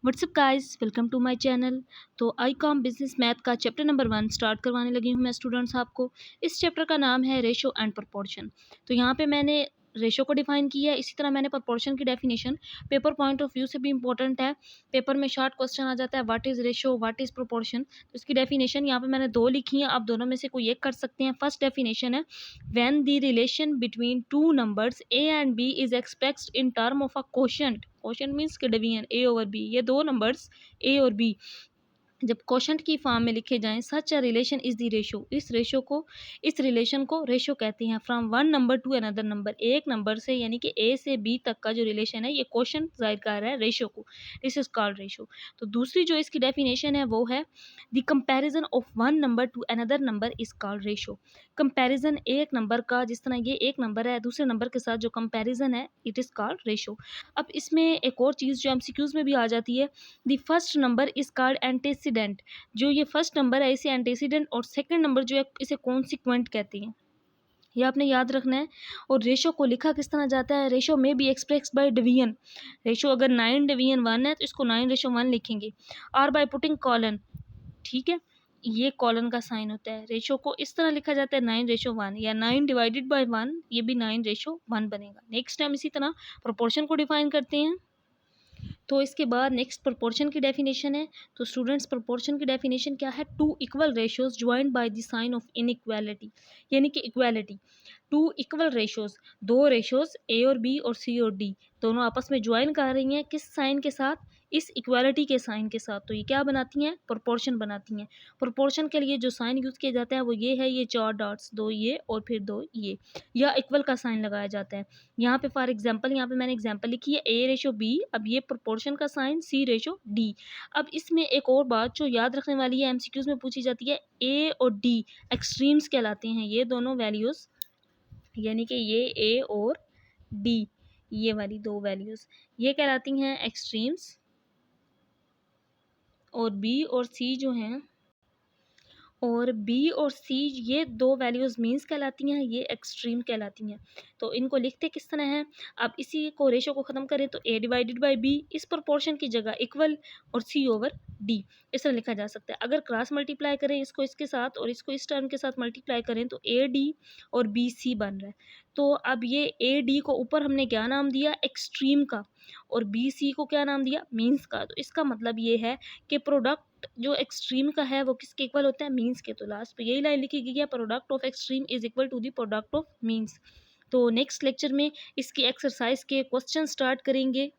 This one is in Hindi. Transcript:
WhatsApp guys, welcome to my channel. तो आई कॉम बिजनेस मैथ का चैप्टर नंबर 1 स्टार्ट करवाने लगी हूँ मैं स्टूडेंट्स आपको। इस चैप्टर का नाम है रेशो एंड प्रोपोर्शन। तो यहाँ पे मैंने रेशो को डिफाइन किया है, इसी तरह मैंने प्रोपोर्शन की definition paper point of view से भी इंपॉर्टेंट है। पेपर में शॉर्ट क्वेश्चन आ जाता है, what is ratio, what is proportion. तो इसकी डेफिनेशन यहाँ पे मैंने 2 लिखी है, आप दोनों में से कोई एक कर सकते हैं। फर्स्ट डेफिनेशन है, when the relation between two numbers A and B is expressed in term of a quotient. Quotient means के डिवीजन ए ओवर बी, ये दो नंबर्स ए और बी जब क्वोशंट की फॉर्म में लिखे जाएं, such a relation is the ratio. इस रिलेशन को रेशो कहते हैं। From one number to another number, एक नंबर से यानी कि ए से बी तक का जो रिलेशन है, ये क्वोशंट जाहिर कर रहा है रेशो को। This is called ratio. तो दूसरी जो इसकी डेफिनेशन है वो है, the comparison of one number to another number is called ratio. Comparison एक नंबर का, जिस तरह ये एक नंबर है दूसरे नंबर के साथ जो कंपैरिजन है, इट इज कॉल्ड रेशो। अब इसमें एक और चीज़ जो एमसीक्यूज में भी आ जाती है, the first number is called antecedent. जो ये फर्स्ट नंबर है इसे एंटेसिडेंट, और सेकंड नंबर जो है इसे कॉन्सिक्वेंट कहते हैं। ये आपने याद रखना है। और रेशो को लिखा किस तरह जाता है, रेशो में be express by division. Ratio अगर 9:1 है तो इसको 9:1 लिखेंगे, और बाय पुटिंग कॉलन। ठीक है, ये कॉलन का साइन होता है। रेशो को इस तरह लिखा जाता है 9:1, या 9/1, ये भी 9:1 बनेगा। नेक्स्ट टाइम इसी तरह प्रोपोर्शन को डिफाइन करते हैं। तो इसके बाद नेक्स्ट प्रोपोर्शन की डेफिनेशन है। तो स्टूडेंट्स, प्रोपोर्शन की डेफिनेशन क्या है, two equal ratios joined by the sign of inequality, यानी कि इक्वालिटी। टू इक्वल रेशियोज, दो रेशियोज ए और बी और सी और डी दोनों आपस में ज्वाइन कर रही हैं, किस साइन के साथ, इस इक्वालिटी के साइन के साथ। तो ये क्या बनाती हैं, प्रोपोर्शन बनाती हैं। प्रोपोर्शन के लिए जो साइन यूज़ किया जाता है वो ये है, ये 4 डॉट्स, दो ये और फिर दो ये, या इक्वल का साइन लगाया जाता है। यहाँ पे फॉर एग्जांपल, यहाँ पे मैंने एग्जांपल लिखी है A/B। अब ये प्रोपोर्शन का साइन C/D। अब इसमें एक और बात जो याद रखने वाली है, एमसीक्यूज में पूछी जाती है, A और D एक्सट्रीम्स कहलाते हैं। ये दोनों वैल्यूज़, यानी कि ये A और D, ये वाली दो वैल्यूज़ ये कहलाती हैं एक्सट्रीम्स, और B और C जो हैं, और बी और सी, ये दो वैल्यूज़ मीन्स कहलाती हैं, ये एक्सट्रीम कहलाती हैं। तो इनको लिखते किस तरह हैं, अब इसी को रेशो को ख़त्म करें तो A/B इस प्रोपोर्शन की जगह इक्वल और C/D इस तरह लिखा जा सकता है। अगर क्रॉस मल्टीप्लाई करें इसको इसके साथ और इसको इस टर्म के साथ मल्टीप्लाई करें तो AD और BC बन रहा है। तो अब ये AD को ऊपर हमने क्या नाम दिया, एक्सट्रीम का, और BC को क्या नाम दिया, मीन्स का। तो इसका मतलब ये है कि प्रोडक्ट जो एक्सट्रीम का है वो किसके इक्वल होता है, मीन्स के। तो लास्ट पे यही लाइन लिखी गई है, product of extreme is equal to the product of means. तो नेक्स्ट लेक्चर में इसकी एक्सरसाइज के क्वेश्चन स्टार्ट करेंगे।